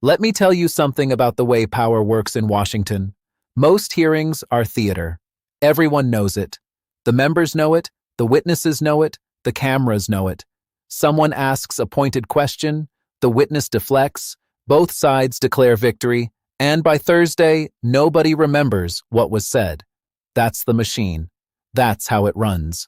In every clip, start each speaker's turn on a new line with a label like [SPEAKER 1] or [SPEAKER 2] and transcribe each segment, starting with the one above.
[SPEAKER 1] Let me tell you something about the way power works in Washington. Most hearings are theater. Everyone knows it. The members know it, the witnesses know it, the cameras know it. Someone asks a pointed question, the witness deflects, both sides declare victory, and by Thursday, nobody remembers what was said. That's the machine. That's how it runs.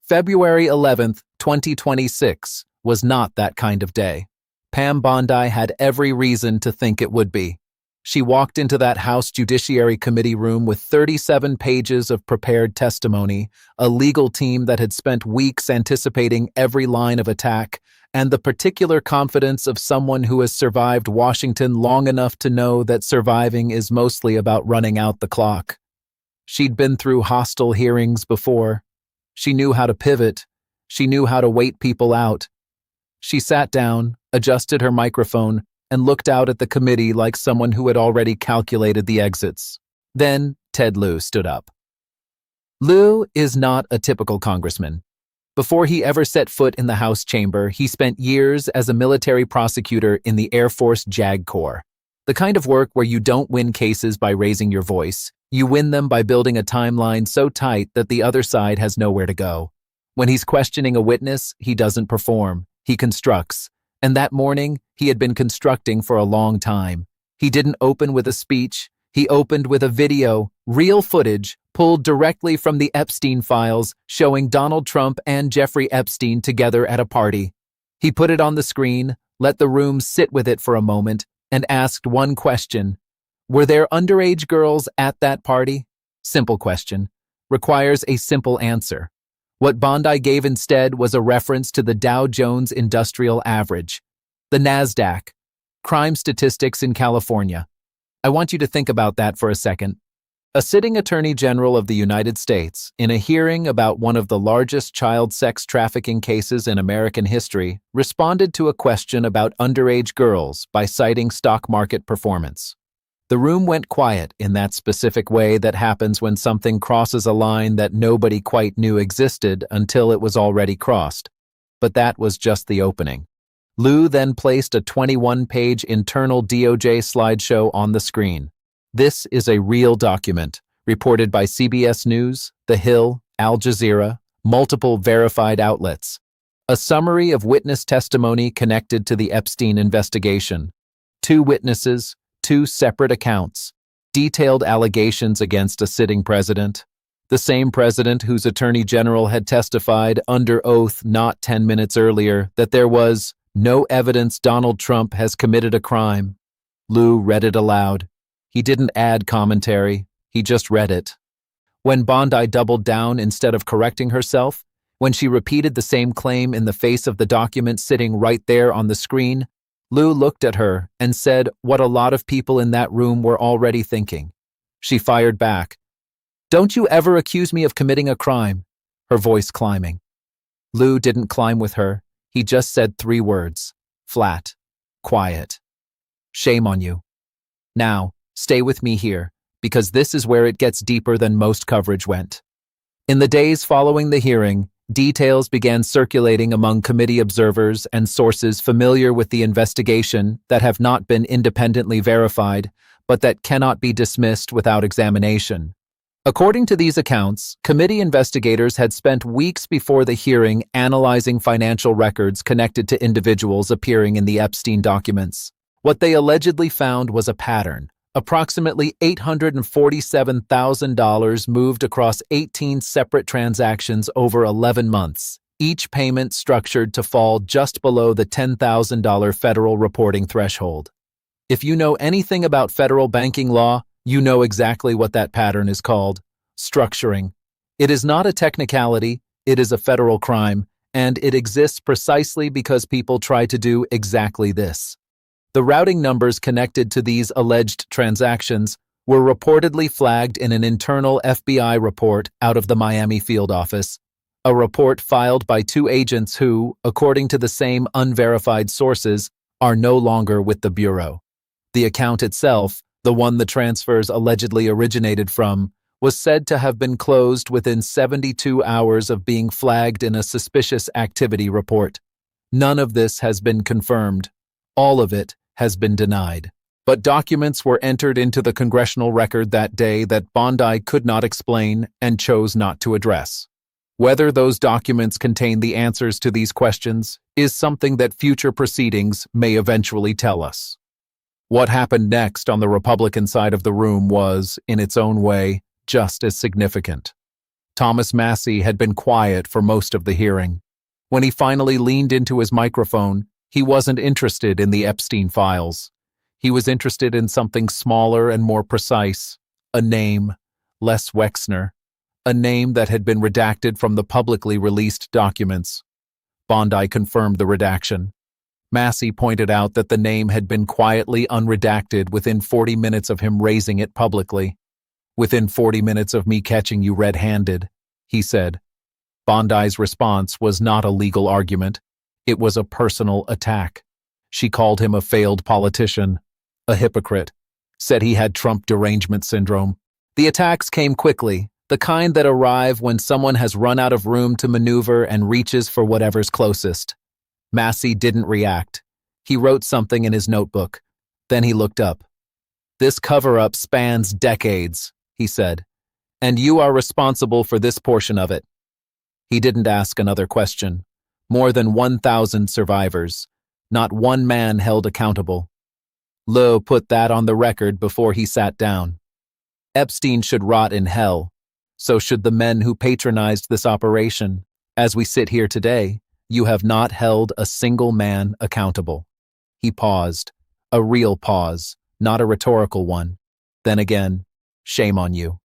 [SPEAKER 1] February 11th, 2026 was not that kind of day. Pam Bondi had every reason to think it would be. She walked into that House Judiciary Committee room with 37 pages of prepared testimony, a legal team that had spent weeks anticipating every line of attack, and the particular confidence of someone who has survived Washington long enough to know that surviving is mostly about running out the clock. She'd been through hostile hearings before. She knew how to pivot. She knew how to wait people out. She sat down, adjusted her microphone, and looked out at the committee like someone who had already calculated the exits. Then Ted Lieu stood up. Lieu is not a typical congressman. Before he ever set foot in the House chamber, he spent years as a military prosecutor in the Air Force JAG Corps. The kind of work where you don't win cases by raising your voice. You win them by building a timeline so tight that the other side has nowhere to go. When he's questioning a witness, he doesn't perform. He constructs. And that morning, he had been constructing for a long time. He didn't open with a speech. He opened with a video, real footage, pulled directly from the Epstein files, showing Donald Trump and Jeffrey Epstein together at a party. He put it on the screen, let the room sit with it for a moment, and asked one question. Were there underage girls at that party? Simple question. Requires a simple answer. What Bondi gave instead was a reference to the Dow Jones Industrial Average, the NASDAQ, crime statistics in California. I want you to think about that for a second. A sitting Attorney General of the United States, in a hearing about one of the largest child sex trafficking cases in American history, responded to a question about underage girls by citing stock market performance. The room went quiet in that specific way that happens when something crosses a line that nobody quite knew existed until it was already crossed. But that was just the opening. Lieu then placed a 21-page internal DOJ slideshow on the screen. This is a real document, reported by CBS News, The Hill, Al Jazeera, multiple verified outlets. A summary of witness testimony connected to the Epstein investigation. 2 witnesses, 2 separate accounts, detailed allegations against a sitting president, the same president whose attorney general had testified under oath not 10 minutes earlier that there was no evidence Donald Trump has committed a crime. Lieu read it aloud. He didn't add commentary, he just read it. When Bondi doubled down instead of correcting herself, when she repeated the same claim in the face of the document sitting right there on the screen, Lieu looked at her and said what a lot of people in that room were already thinking. She fired back. "Don't you ever accuse me of committing a crime," her voice climbing. Lieu didn't climb with her. He just said 3 words. Flat. Quiet. "Shame on you. Now, stay with me here, because this is where it gets deeper than most coverage went." In the days following the hearing, details began circulating among committee observers and sources familiar with the investigation that have not been independently verified, but that cannot be dismissed without examination. According to these accounts, committee investigators had spent weeks before the hearing analyzing financial records connected to individuals appearing in the Epstein documents. What they allegedly found was a pattern. Approximately $847,000 moved across 18 separate transactions over 11 months, each payment structured to fall just below the $10,000 federal reporting threshold. If you know anything about federal banking law, you know exactly what that pattern is called: structuring. It is not a technicality, it is a federal crime, and it exists precisely because people try to do exactly this. The routing numbers connected to these alleged transactions were reportedly flagged in an internal FBI report out of the Miami field office, a report filed by 2 agents who, according to the same unverified sources, are no longer with the Bureau. The account itself, the one the transfers allegedly originated from, was said to have been closed within 72 hours of being flagged in a suspicious activity report. None of this has been confirmed. All of it has been denied. But documents were entered into the congressional record that day that Bondi could not explain and chose not to address. Whether those documents contain the answers to these questions is something that future proceedings may eventually tell us. What happened next on the Republican side of the room was, in its own way, just as significant. Thomas Massie had been quiet for most of the hearing. When he finally leaned into his microphone, he wasn't interested in the Epstein files. He was interested in something smaller and more precise, a name, Les Wexner, a name that had been redacted from the publicly released documents. Bondi confirmed the redaction. Massie pointed out that the name had been quietly unredacted within 40 minutes of him raising it publicly. "Within 40 minutes of me catching you red-handed," he said. Bondi's response was not a legal argument. It was a personal attack. She called him a failed politician, a hypocrite, said he had Trump derangement syndrome. The attacks came quickly, the kind that arrive when someone has run out of room to maneuver and reaches for whatever's closest. Massie didn't react. He wrote something in his notebook. Then he looked up. "This cover-up spans decades," he said, "and you are responsible for this portion of it." He didn't ask another question. More than 1,000 survivors. Not one man held accountable. Lieu put that on the record before he sat down. Epstein should rot in hell. So should the men who patronized this operation. As we sit here today, you have not held a single man accountable. He paused. A real pause, not a rhetorical one. Then again, shame on you.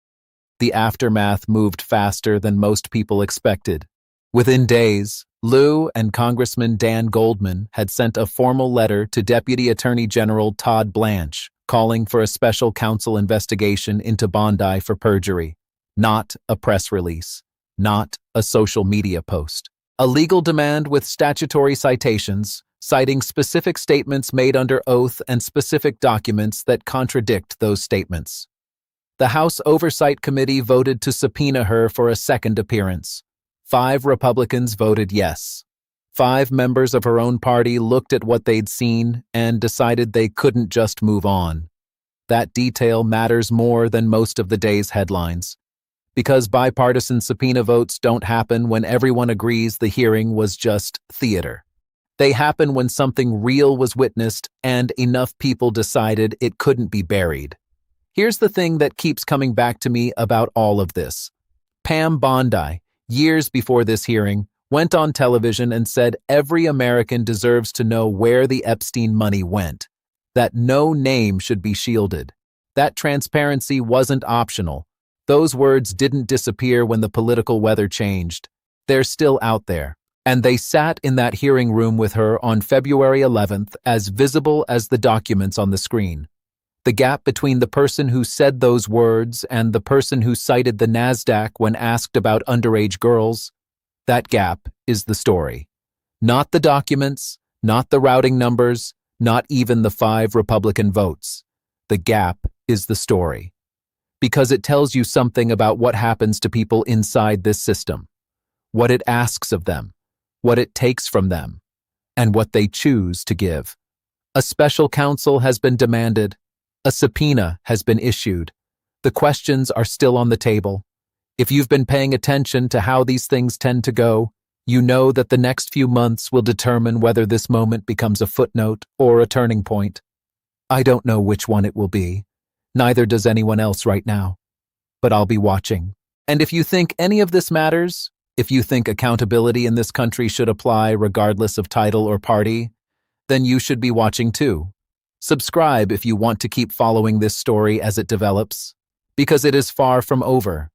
[SPEAKER 1] The aftermath moved faster than most people expected. Within days, Lieu and Congressman Dan Goldman had sent a formal letter to Deputy Attorney General Todd Blanche calling for a special counsel investigation into Bondi for perjury. Not a press release. Not a social media post. A legal demand with statutory citations, citing specific statements made under oath and specific documents that contradict those statements. The House Oversight Committee voted to subpoena her for a second appearance. 5 Republicans voted yes. 5 members of her own party looked at what they'd seen and decided they couldn't just move on. That detail matters more than most of the day's headlines. Because bipartisan subpoena votes don't happen when everyone agrees the hearing was just theater. They happen when something real was witnessed and enough people decided it couldn't be buried. Here's the thing that keeps coming back to me about all of this. Pam Bondi, years before this hearing, went on television and said every American deserves to know where the Epstein money went, that no name should be shielded. That transparency wasn't optional. Those words didn't disappear when the political weather changed. They're still out there. And they sat in that hearing room with her on February 11th as visible as the documents on the screen. The gap between the person who said those words and the person who cited the NASDAQ when asked about underage girls, that gap is the story. Not the documents, not the routing numbers, not even the 5 Republican votes. The gap is the story. Because it tells you something about what happens to people inside this system, what it asks of them, what it takes from them, and what they choose to give. A special counsel has been demanded. A subpoena has been issued. The questions are still on the table. If you've been paying attention to how these things tend to go, you know that the next few months will determine whether this moment becomes a footnote or a turning point. I don't know which one it will be. Neither does anyone else right now. But I'll be watching. And if you think any of this matters, if you think accountability in this country should apply regardless of title or party, then you should be watching too. Subscribe if you want to keep following this story as it develops, because it is far from over.